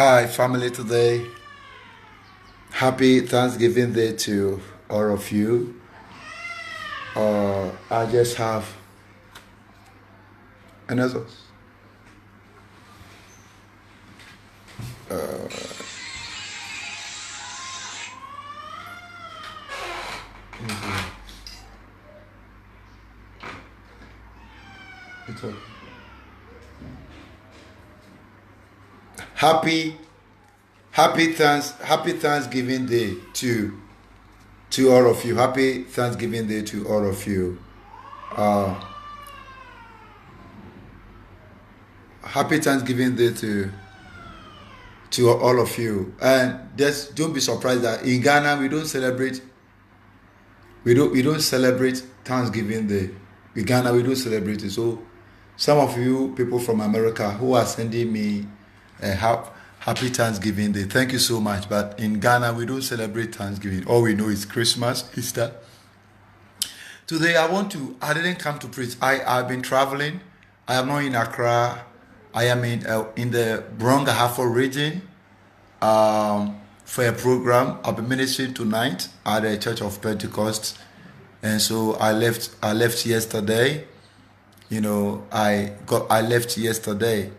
Hi, family, today. Happy Thanksgiving Day to all of you. I just have another. It's okay. Happy, happy Thanksgiving Day to all of you. Happy Thanksgiving Day to all of you. Uh, Happy Thanksgiving Day to all of you. And just don't be surprised that in Ghana we don't celebrate Thanksgiving Day. In Ghana we don't celebrate it. So some of you people from America who are sending me a happy Thanksgiving Day, thank you so much. But in Ghana we don't celebrate Thanksgiving. All we know is Christmas, Easter. Today I didn't come to preach. I've been traveling. I am not in Accra. I am in the Brong-Ahafo region for a program. I'll be ministering tonight at the Church of Pentecost, and so I left yesterday. I left yesterday,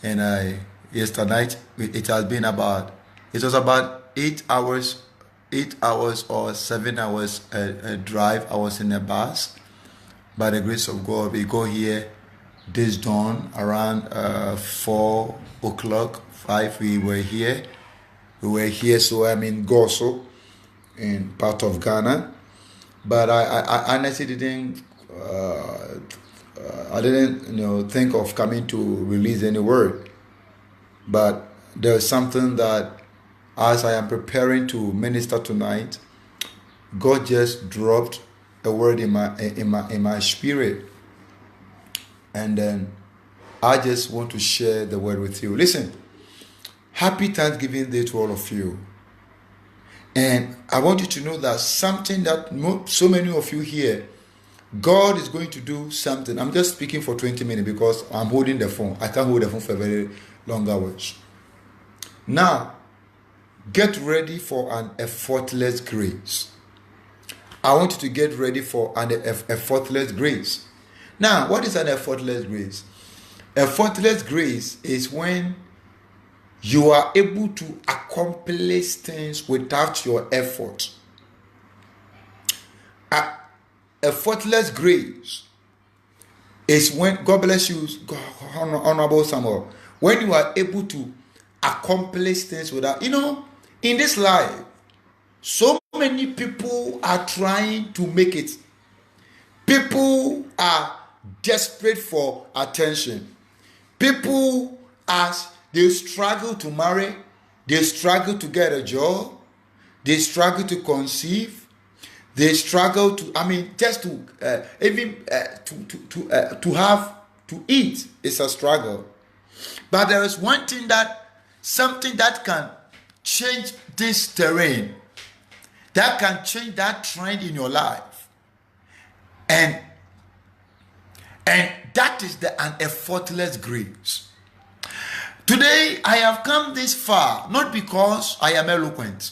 and yesterday night it was about 8 hours, 8 hours or 7 hours a drive. I was in a bus. By the grace of God, we go here this dawn around 4 o'clock, 5. We were here. So I'm in Goso, in part of Ghana. But I honestly didn't. I didn't, think of coming to release any word. But there's something that, as I am preparing to minister tonight, God just dropped a word in my spirit, and then I just want to share the word with you. Listen, happy Thanksgiving Day to all of you. And I want you to know that something that so many of you here, God is going to do something. I'm just speaking for 20 minutes because I'm holding the phone. I can't hold the phone for very long hours. Now, get ready for an effortless grace. I want you to get ready for an effortless grace. Now, what is an effortless grace? Effortless grace is when you are able to accomplish things without your effort. Effortless grace is when, God bless you, Honorable Samuel, when you are able to accomplish things without, in this life, so many people are trying to make it. People are desperate for attention. People, as they struggle to marry, they struggle to get a job, they struggle to conceive, they struggle to, just to to have to eat is a struggle. But there is one thing something that can change this terrain, that can change that trend in your life, and that is an effortless grace. Today I have come this far not because I am eloquent.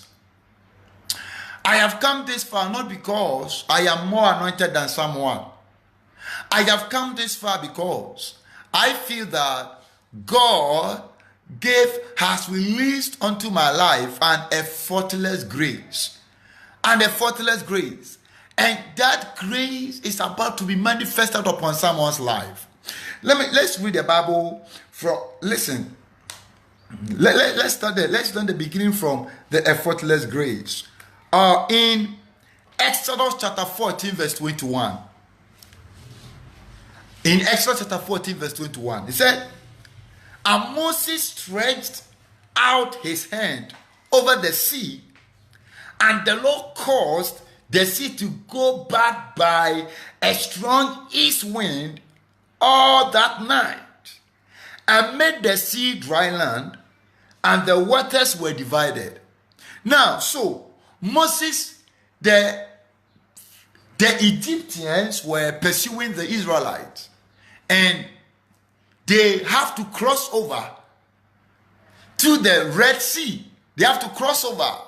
I have come this far not because I am more anointed than someone. I have come this far because I feel that God has released unto my life an effortless grace. An effortless grace. And that grace is about to be manifested upon someone's life. Let's read the Bible listen. Let's start there. Let's learn the beginning from the effortless grace. In Exodus chapter 14 verse 21. In Exodus chapter 14 verse 21, it said, and Moses stretched out his hand over the sea, and the Lord caused the sea to go back by a strong east wind all that night, and made the sea dry land, and the waters were divided. Now, so Moses, the Egyptians were pursuing the Israelites, and they have to cross over to the Red Sea. They have to cross over.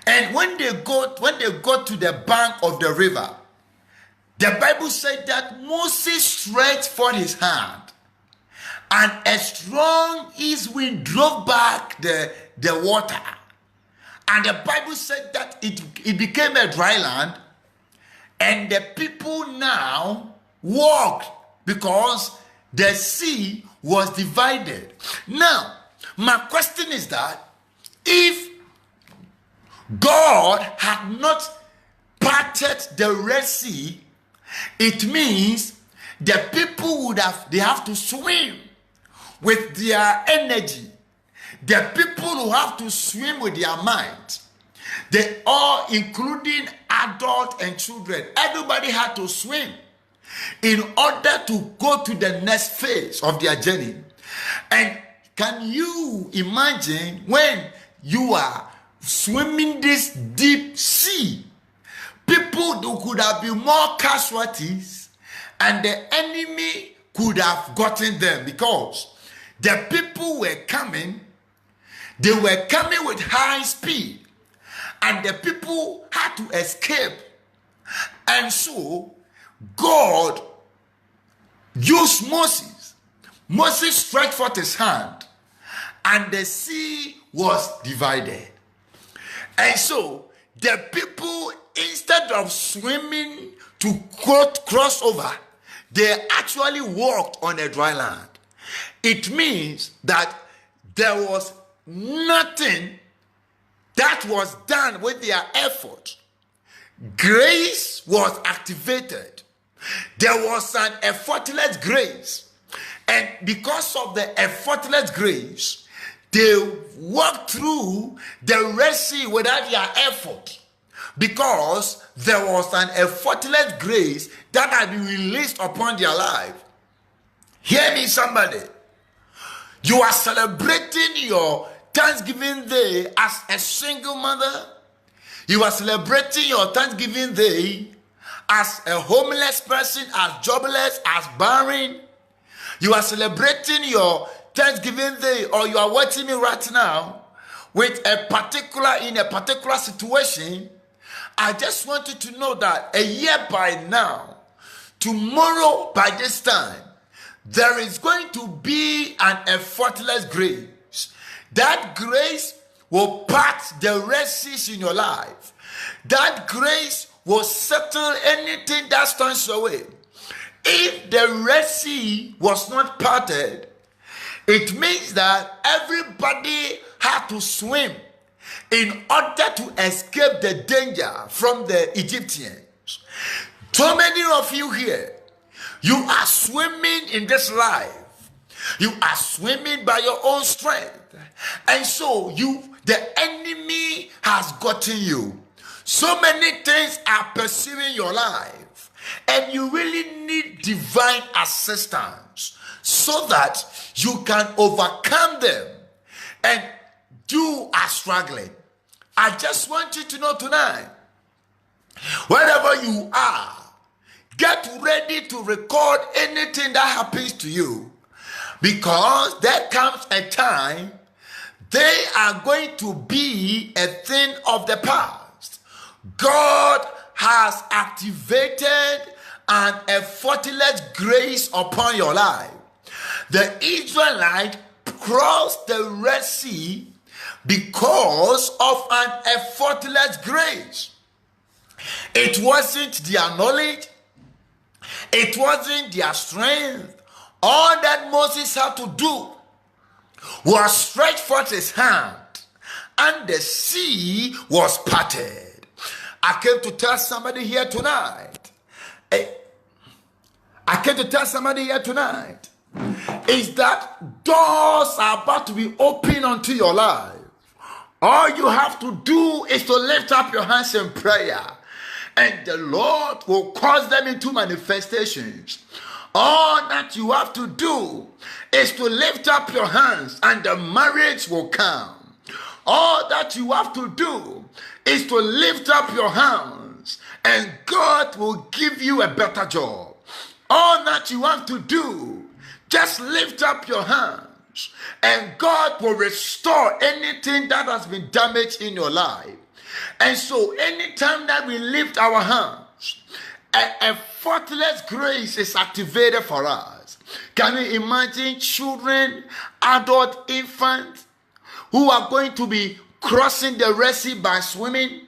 And when they go to the bank of the river, the Bible said that Moses stretched forth his hand, and a strong east wind drove back the water. And the Bible said that it became a dry land, and the people now walked because the sea was divided. Now, my question is that if God had not parted the Red Sea, it means the people they have to swim with their energy. The people who have to swim with their mind. They all, including adults and children, everybody had to swim in order to go to the next phase of their journey. And can you imagine when you are swimming this deep sea? People who could have been more casualties, and the enemy could have gotten them, because the people were coming, they were coming with high speed, and the people had to escape. And so God used Moses. Moses stretched forth his hand, and the sea was divided. And so the people, instead of swimming to cross over, they actually walked on a dry land. It means that there was nothing that was done with their effort. Grace was activated. There was an effortless grace. And because of the effortless grace, they walked through the Red Sea without their effort, because there was an effortless grace that had been released upon their life. Hear me, somebody. You are celebrating your Thanksgiving Day as a single mother. You are celebrating your Thanksgiving Day as a homeless person, as jobless, as barren. You are celebrating your Thanksgiving Day, or you are watching me right now with in a particular situation. I just want you to know that a year by now, tomorrow by this time, there is going to be an effortless grace. That grace will part the Red Seas in your life. That grace will settle anything that stands your way. If the Red Sea was not parted, it means that everybody had to swim in order to escape the danger from the Egyptians. So many of you here, you are swimming in this life. You are swimming by your own strength. And so the enemy has gotten you. So many things are pursuing your life, and you really need divine assistance so that you can overcome them. And you are struggling. I just want you to know tonight, wherever you are, get ready to record anything that happens to you, because there comes a time they are going to be a thing of the past. God has activated an effortless grace upon your life. The Israelites crossed the Red Sea because of an effortless grace. It wasn't their knowledge. It wasn't their strength. All that Moses had to do was stretch forth his hand, and the sea was parted. I came to tell somebody here tonight. Is that doors are about to be opened unto your life. All you have to do is to lift up your hands in prayer, and the Lord will cause them into manifestations. All that you have to do is to lift up your hands, and the marriage will come. All that you have to do is to lift up your hands, and God will give you a better job. All that you have to do, just lift up your hand, and God will restore anything that has been damaged in your life. And so anytime that we lift our hands, a faultless grace is activated for us. Can you imagine children, adult, infants who are going to be crossing the Red Sea by swimming?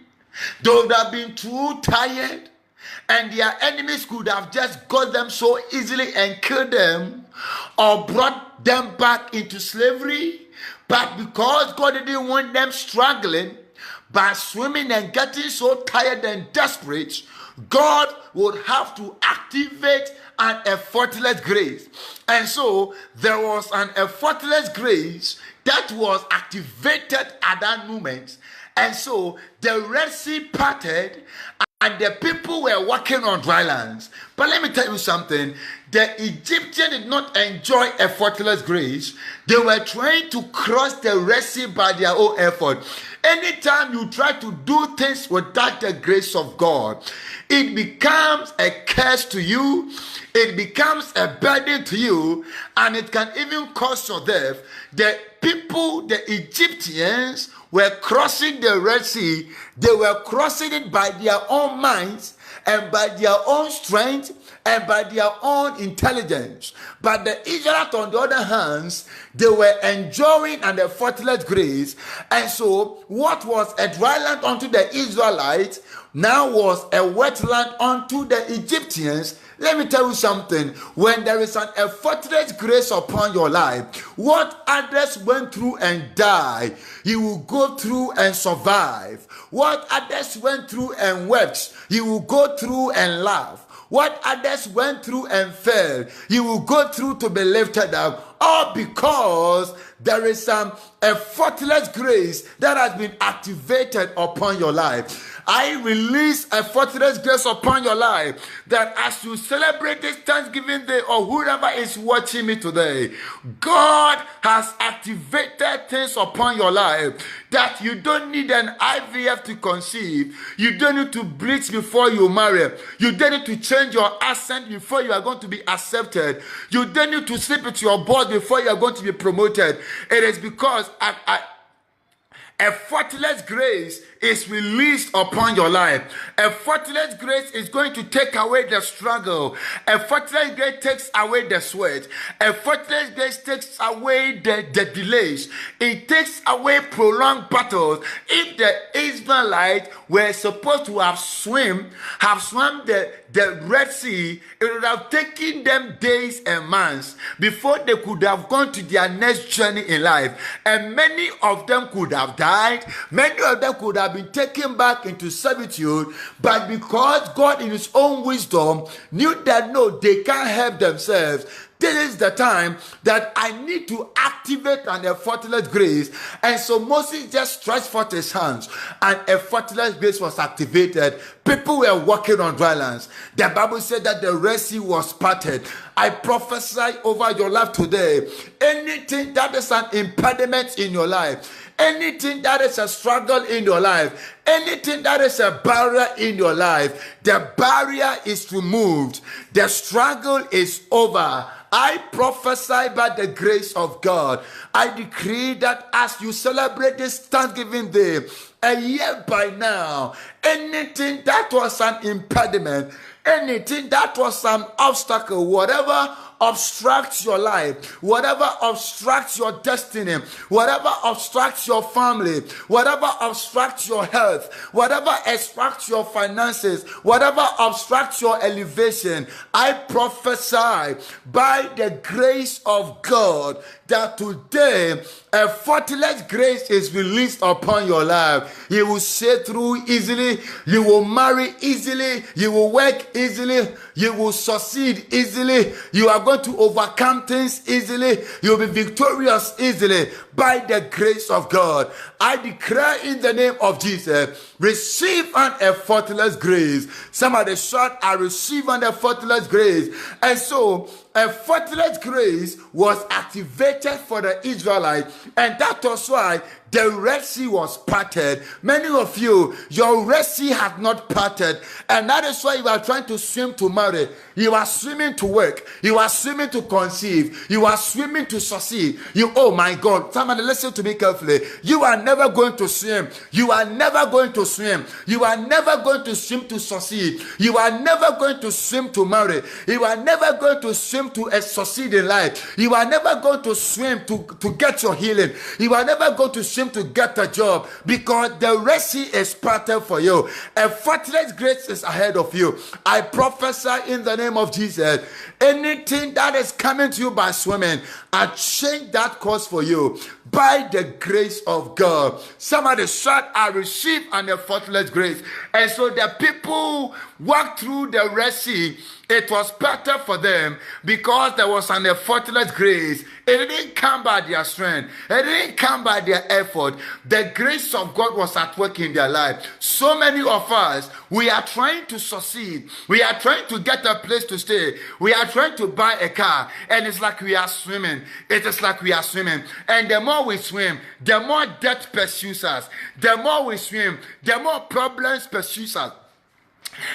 They would have been too tired, and their enemies could have just got them so easily and killed them or brought them back into slavery. But because God didn't want them struggling by swimming and getting so tired and desperate, God would have to activate an effortless grace. And so there was an effortless grace that was activated at that moment. And so the Red Sea parted and the people were walking on dry lands. But let me tell you something. The Egyptians did not enjoy effortless grace. They were trying to cross the Red Sea by their own effort. Anytime you try to do things without the grace of God, it becomes a curse to you, it becomes a burden to you, and it can even cause your death. The people, the Egyptians, were crossing the Red Sea. They were crossing it by their own minds and by their own strength and by their own intelligence. But the Israelites, on the other hand, they were enjoying an effortless grace. And so what was a dry land unto the Israelites now was a wetland unto the Egyptians. Let me tell you something. When there is an effortless grace upon your life, what others went through and died, you will go through and survive. What others went through and wept, you will go through and laugh. What others went through and fell, you will go through to be lifted up. All because there is some effortless grace that has been activated upon your life. I release effortless grace upon your life, that as you celebrate this Thanksgiving Day, or whoever is watching me today, God has activated things upon your life that you don't need an IVF to conceive. You don't need to bleach before you marry. You don't need to change your accent before you are going to be accepted. You don't need to sleep with your boss before you are going to be promoted. It is because effortless grace is released upon your life. Effortless grace is going to take away the struggle. Effortless grace takes away the sweat. Effortless grace takes away the delays. It takes away prolonged battles. If the Israelites were supposed to have swum the Red Sea, it would have taken them days and months before they could have gone to their next journey in life. And many of them could have died. Many of them could have been taken back into servitude. But because God in his own wisdom knew that no, they can't help themselves, this is the time that I need to activate an effortless grace. And so Moses just stretched forth his hands and effortless grace was activated. People were walking on dry lands. The Bible said that the Red Sea was parted. I prophesy over your life today. Anything that is an impediment in your life, anything that is a struggle in your life, anything that is a barrier in your life, the barrier is removed. The struggle is over. I prophesy by the grace of God. I decree that as you celebrate this Thanksgiving Day, a year by now, anything that was an impediment, anything that was an obstacle, whatever obstructs your life, whatever obstructs your destiny, whatever obstructs your family, whatever obstructs your health, whatever obstructs your finances, whatever obstructs your elevation, I prophesy by the grace of God that today a effortless grace is released upon your life. You will sail through easily, you will marry easily, you will work easily, you will succeed easily, you are going to overcome things easily, you will be victorious easily by the grace of God. I declare in the name of Jesus, receive an effortless grace. Somebody shout, I receive an effortless grace. And so effortless grace was activated for the Israelites, and that was why the Red Sea was parted. Many of you, your Red Sea had not parted, and that is why you are trying to swim to marry. You are swimming to work. You are swimming to conceive. You are swimming to succeed. Oh my God, somebody listen to me carefully. You are never going to swim. You are never going to swim. You are never going to swim to succeed. You are never going to swim to marry. You are never going to swim to succeed in life. You are never going to swim to get your healing. You are never going to swim to get a job, because the Red Sea is parted for you. Effortless grace is ahead of you. I prophesy in the name of Jesus, anything that is coming to you by swimming, I change that course for you by the grace of God. Somebody shout, I receive an effortless grace. And so the people walked through the Red Sea. It was better for them because there was an effortless grace. It didn't come by their strength. It didn't come by their effort. The grace of God was at work in their life. So many of us, we are trying to succeed. We are trying to get a place to stay. We are trying to buy a car. And it's like we are swimming. It is like we are swimming. And the more we swim, the more death pursues us. The more we swim, the more problems pursue us.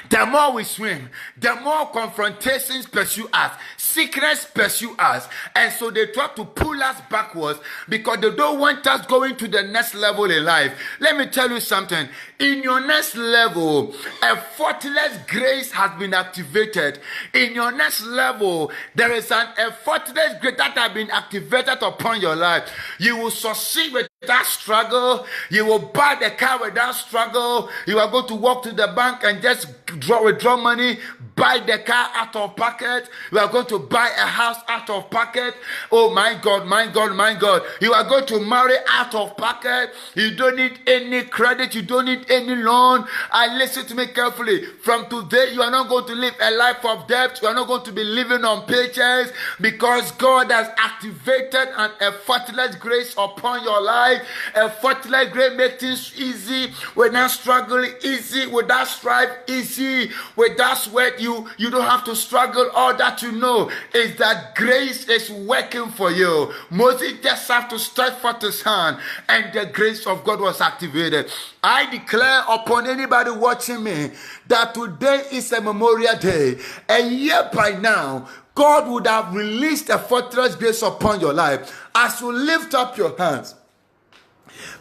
The more we swim, the more confrontations pursue us, sickness pursue us, and so they try to pull us backwards because they don't want us going to the next level in life. Let me tell you something. In your next level, effortless grace has been activated. In your next level, there is an effortless grace that has been activated upon your life. You will succeed without struggle. You will buy the car without struggle. You are going to walk to the bank and just withdraw money, buy the car out of pocket. You are going to buy a house out of pocket. Oh my God, my God, my God. You are going to marry out of pocket. You don't need any credit. You don't need any loan. Listen to me carefully. From today, you are not going to live a life of debt. You are not going to be living on paychecks, because God has activated an effortless grace upon your life. Effortless grace makes things easy. Without struggling, easy. Without strife, easy. Without sweat, you don't have to struggle. All that you know is that grace is working for you. Moses just have to stretch forth his hand, and the grace of God was activated. I declare upon anybody watching me that today is a memorial day. A year by now, God would have released a fortress grace upon your life. As you lift up your hands,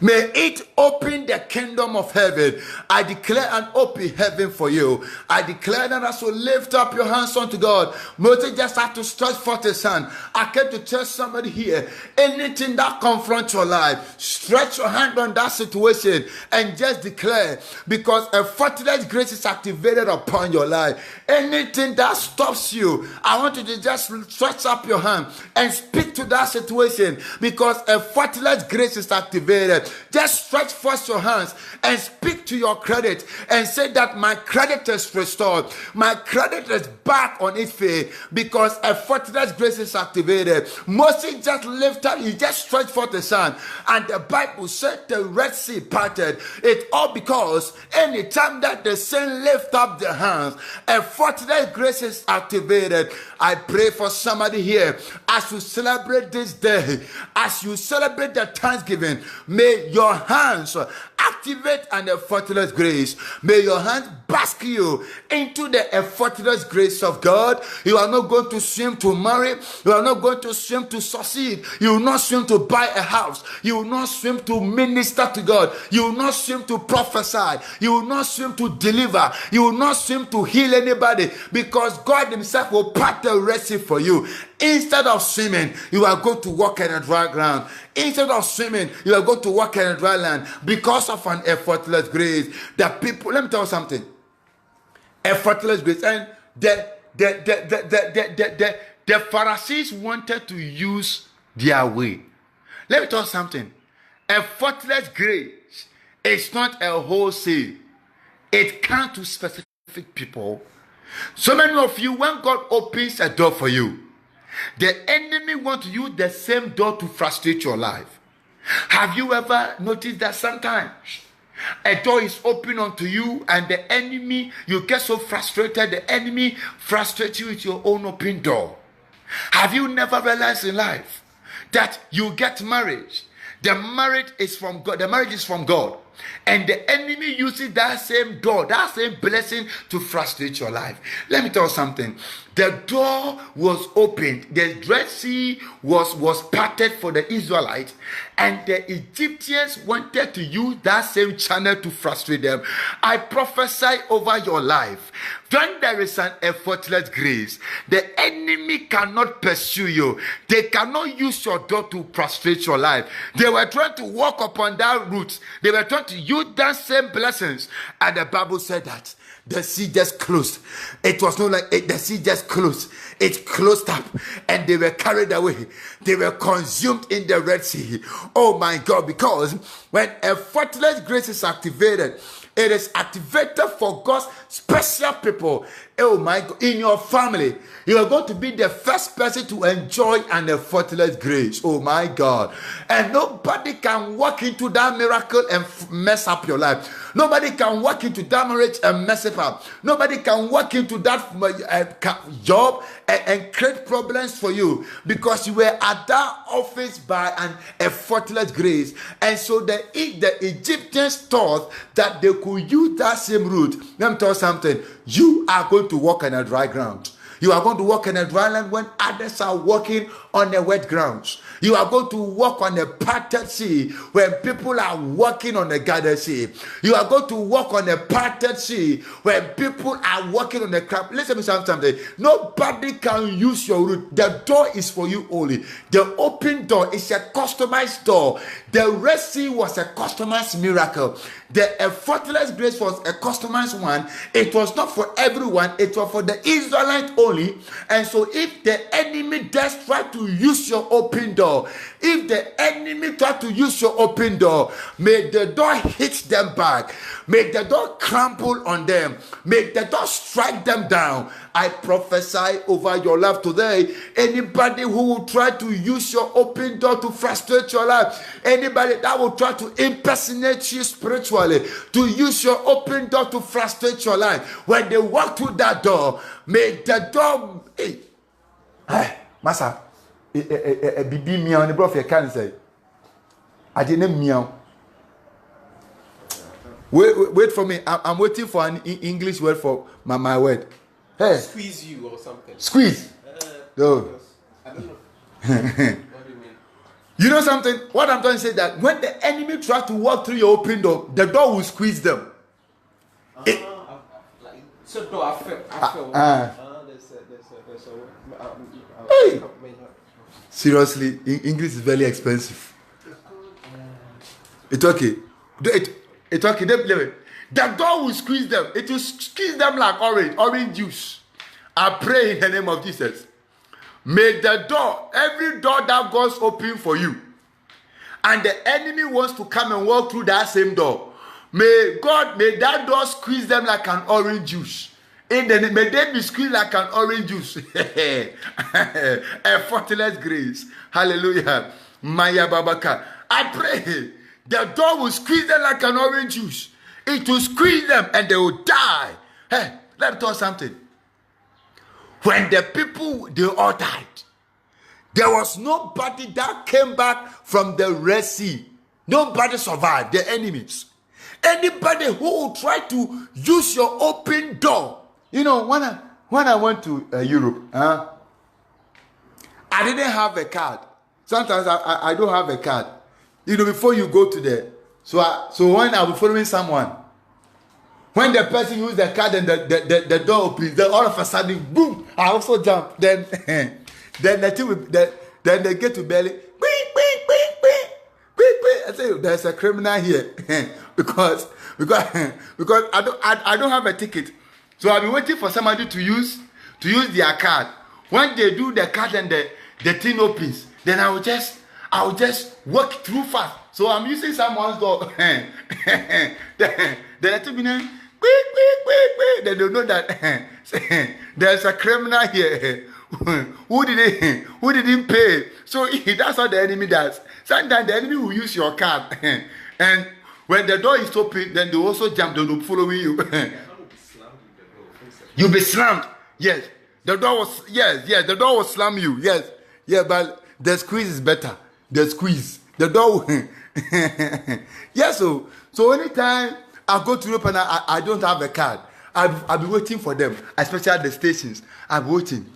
may it open the kingdom of heaven. I declare an open heaven for you. I declare that as you lift up your hands unto God, Moses just have to stretch forth his hand. I came to tell somebody here, anything that confronts your life, stretch your hand on that situation and just declare, because a fortress grace is activated upon your life. Anything that stops you, I want you to just stretch up your hand and speak to that situation, because a fortress grace is activated. Just stretch forth your hands and speak to your credit and say that my credit is restored. My credit is back on its feet, because a fortress grace is activated. Moses just lifted, he just stretched forth his hand, and the Bible said the Red Sea parted. It's all because anytime that the saints lift up their hands, a fortress grace is activated. I pray for somebody here as you celebrate this day, as you celebrate the Thanksgiving. May your hands activate an effortless grace. May your hands bask you into the effortless grace of God. You are not going to swim to marry. You are not going to swim to succeed. You will not swim to buy a house. You will not swim to minister to God. You will not swim to prophesy. You will not swim to deliver. You will not swim to heal anybody, because God himself will part the Red Sea for you. Instead of swimming, you are going to walk in a dry ground. Instead of swimming, you are going to walk in a dry land because of an effortless grace. The people, let me tell you something. Effortless grace. And the Pharisees wanted to use their way. Let me tell you something. Effortless grace is not a wholesale. It comes to specific people. So many of you, when God opens a door for you, the enemy wants to use the same door to frustrate your life. Have you ever noticed that sometimes a door is open unto you and the enemy, you get so frustrated, the enemy frustrates you with your own open door? Have you never realized in life that you get married? The marriage is from God. The marriage is from God. And the enemy uses that same door, that same blessing to frustrate your life. Let me tell you something. The door was opened. The Red Sea was parted for the Israelites. And the Egyptians wanted to use that same channel to frustrate them. I prophesy over your life. When there is an effortless grace, the enemy cannot pursue you. They cannot use your door to frustrate your life. They were trying to walk upon that route. They were trying to use that same blessings. And the Bible said that the sea just closed. It was not like the sea just closed. It closed up and they were carried away. They were consumed in the Red Sea. Oh my God, because when effortless grace is activated, it is activated for God's special people. Oh my God, in your family, you are going to be the first person to enjoy an effortless grace. Oh my God. And nobody can walk into that miracle and mess up your life. Nobody can walk into that marriage and mess it up. Nobody can walk into that job and create problems for you because you were at that office by an effortless grace. And so the Egyptians thought that they could use that same route. Let me tell you something. You are going to walk on a dry ground. You are going to walk in a dry land when others are walking on a wet ground. You are going to walk on a parted sea when people are walking on a gathered sea. You are going to walk on a parted sea when people are walking on a crab. Listen to me something. Nobody can use your route. The door is for you only. The open door is a customized door. The Red Sea was a customized miracle. The effortless grace was a customized one. It was not for everyone. It was for the Israelites only. And so if the enemy does try to use your open door, if the enemy try to use your open door, may the door hit them back. May the door crumble on them. May the door strike them down. I prophesy over your life today. Anybody who will try to use your open door to frustrate your life, anybody that will try to impersonate you spiritually, to use your open door to frustrate your life, when they walk through that door, may the door... Hey, Master, bibi meow, the brother can say, I didn't meow. Wait for me. I'm waiting for an English word for my word. Hey. Squeeze you or something. Squeeze. No. I don't know. What do you mean? You know something? What I'm trying to say is that when the enemy tries to walk through your open door, the door will squeeze them. So door I feel. Hey. Seriously, English is very expensive. It's okay. It's okay. The door will squeeze them. It will squeeze them like orange juice. I pray in the name of Jesus. May the door, every door that God's open for you, and the enemy wants to come and walk through that same door, may that door squeeze them like an orange juice. May they be squeezed like an orange juice. Effortless grace. Hallelujah. Maya Babaka. I pray the door will squeeze them like an orange juice. It will squeeze them and they will die. Hey, let me tell you something. When the people, they all died, there was nobody that came back from the Red Sea. Nobody survived, the enemies. Anybody who will try to use your open door. You know, when I went to Europe, I didn't have a card. Sometimes I don't have a card. You know, before you go to the... So when I was following someone, when the person used the card and the door opens, then all of a sudden, boom, I also jump. Then then they get to belly, I say, there's a criminal here. because I don't have a ticket. So I've been waiting for somebody to use their card. When they do the card and the thing opens, then I will just walk through fast. So I'm using someone's door. Then I took me then they don't know that there's a criminal here who didn't pay. So that's what the enemy does. Sometimes the enemy will use your card, and when the door is open, then they also jump. They will follow you. You'll be slammed. Yes. The door was, yes, the door will slam you. Yes, yeah, but the squeeze is better. The squeeze. The door will. Yes, so anytime I go to Europe and I don't have a card, I'll be waiting for them, especially at the stations. I'm waiting.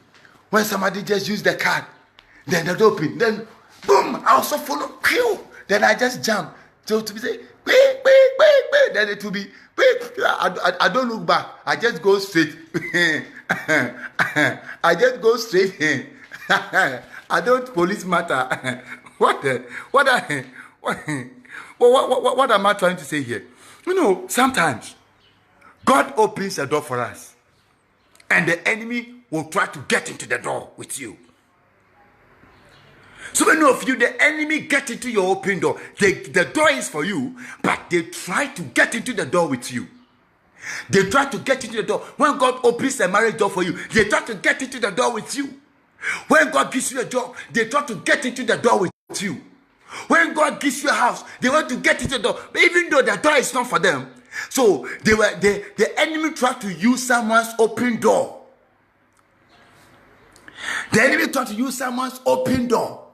When somebody just use the card, then the door open, then boom, I also follow. Pew, then I just jump. So to be say, wait, then it will be, I don't look back. I just go straight. I just go straight. I don't police matter. What am I trying to say here? You know, sometimes God opens a door for us, and the enemy will try to get into the door with you. So many of you, the enemy get into your open door. The door is for you, but they try to get into the door with you. They try to get into the door. When God opens a marriage door for you, they try to get into the door with you. When God gives you a job, they try to get into the door with you. When God gives you a house, they want to get into the door, even though the door is not for them. So the enemy tried to use someone's open door. The enemy tried to use someone's open door.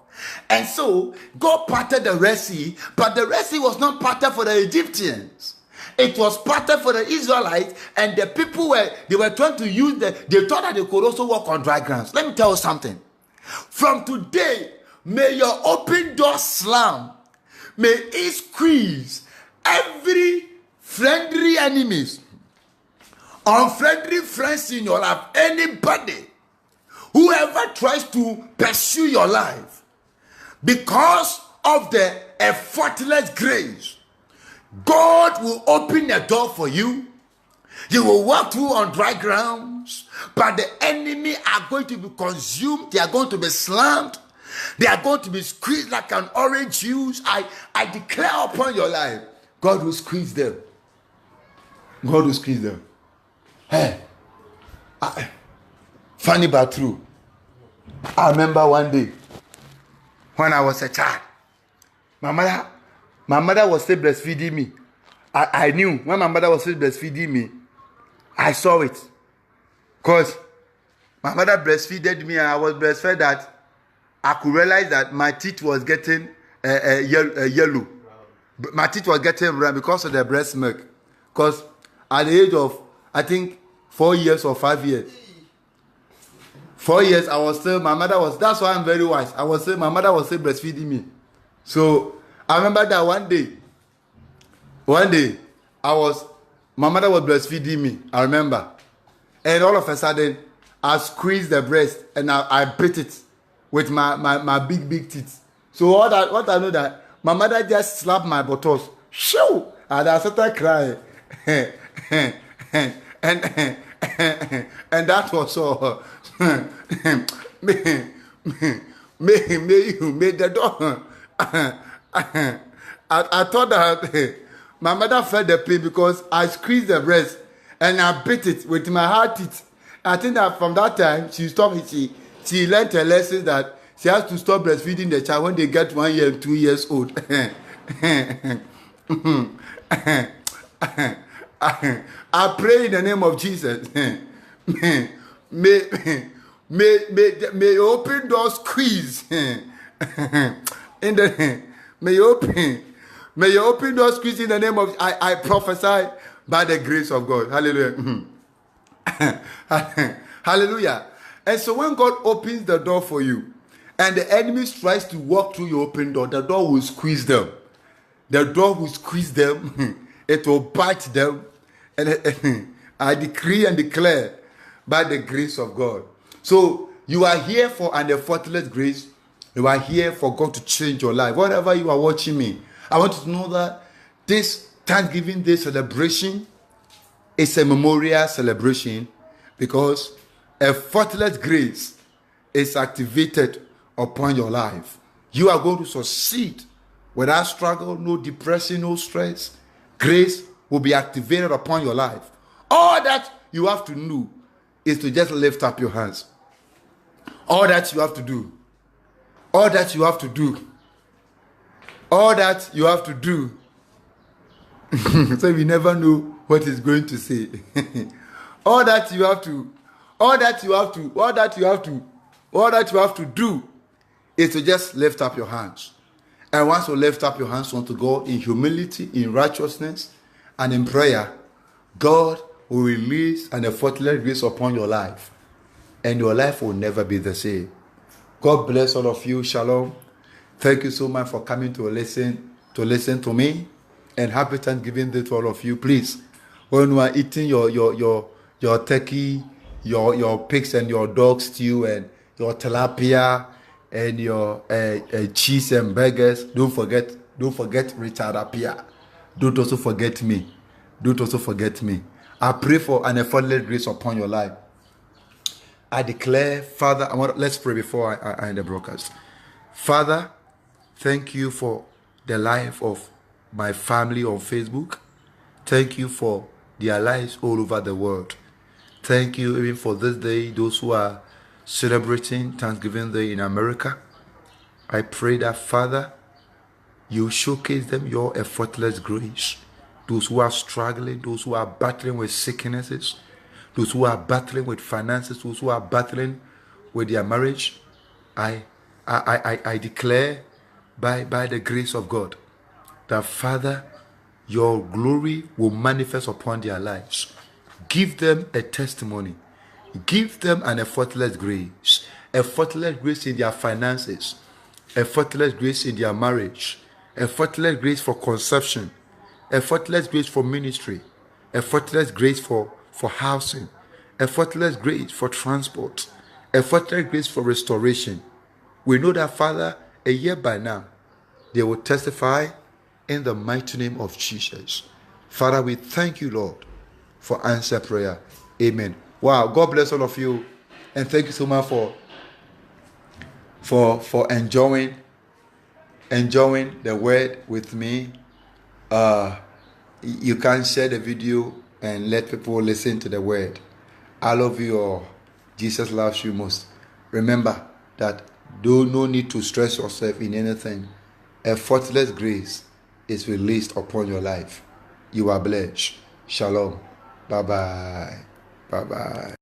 And so God parted the Red Sea, but the Red Sea was not parted for the Egyptians. It was parted for the Israelites, and the people were trying to use they thought that they could also walk on dry grounds. Let me tell you something. From today, may your open door slam. May it squeeze every friendly enemies, unfriendly friends in your life, anybody, whoever tries to pursue your life, because of the effortless grace, God will open a door for you. You will walk through on dry grounds, but the enemy are going to be consumed. They are going to be slammed. They are going to be squeezed like an orange juice. I declare upon your life, God will squeeze them. God will squeeze them. Hey, funny but true. I remember one day when I was a child, my mother was still breastfeeding me. I knew when my mother was still breastfeeding me, I saw it. Because my mother breastfeeded me and I was breastfed that I could realize that my teeth was getting yellow. My teeth was getting brown because of the breast milk. Because at the age of, I think, 4 years or 5 years, 4 years, I was still, my mother was, that's why I'm very wise. My mother was still breastfeeding me. So I remember that one day, my mother was breastfeeding me, I remember. And all of a sudden, I squeezed the breast and I bit it with my big teeth. So what I know that my mother just slapped my buttocks. Shoo! And I started crying. and that was all. May the door. I thought that my mother felt the pain because I squeezed the breast and I bit it with my hard teeth. I think that from that time she stopped. She learned a lesson that she has to stop breastfeeding the child when they get 1 year and 2 years old. I pray in the name of Jesus. May you open doors squeeze. May you open doors squeeze in the name of I prophesy by the grace of God. Hallelujah. Hallelujah. And so when God opens the door for you and the enemy tries to walk through your open door, the door will squeeze them. The door will squeeze them. It will bite them. And I decree and declare by the grace of God. So you are here for an effortless grace. You are here for God to change your life. Whatever you are watching me, I want you to know that this Thanksgiving Day celebration is a memorial celebration because effortless grace is activated upon your life. You are going to succeed without struggle, no depression, no stress. Grace will be activated upon your life. All that you have to do is to just lift up your hands. All that you have to do. All that you have to do. All that you have to do. So we never know what he's going to say. All that you have to All that you have to do is to just lift up your hands. And once you lift up your hands unto God in humility, in righteousness, and in prayer, God will release an effortless grace upon your life. And your life will never be the same. God bless all of you. Shalom. Thank you so much for coming to listen to me. And happy Thanksgiving Day to all of you. Please, when you are eating your turkey, your pigs and your dog stew and your tilapia and your cheese and burgers, don't forget Richard Appiah. Don't also forget me. I pray for an effortless grace upon your life. I declare, Father, let's pray before I end the broadcast. Father, thank you for the life of my family on Facebook. Thank you for their lives all over the world. Thank you even for this day, those who are celebrating Thanksgiving Day in America. I pray that, Father, you showcase them your effortless grace. Those who are struggling, those who are battling with sicknesses, those who are battling with finances, those who are battling with their marriage, I declare by the grace of God that, Father, your glory will manifest upon their lives. Give them a testimony. Give them an effortless grace in their finances, effortless grace in their marriage, effortless grace for conception, effortless grace for ministry, effortless grace for housing, effortless grace for transport, effortless grace for restoration. We know that, Father, a year by now, they will testify in the mighty name of Jesus. Father, we thank you, Lord, for answer prayer. Amen. Wow, God bless all of you, and thank you so much for enjoying the word with me. You can share the video and let people listen to the word. I love you all. Jesus loves you most. Remember that no need to stress yourself in anything. Effortless grace is released upon your life. You are blessed. Shalom. Bye-bye. Bye-bye.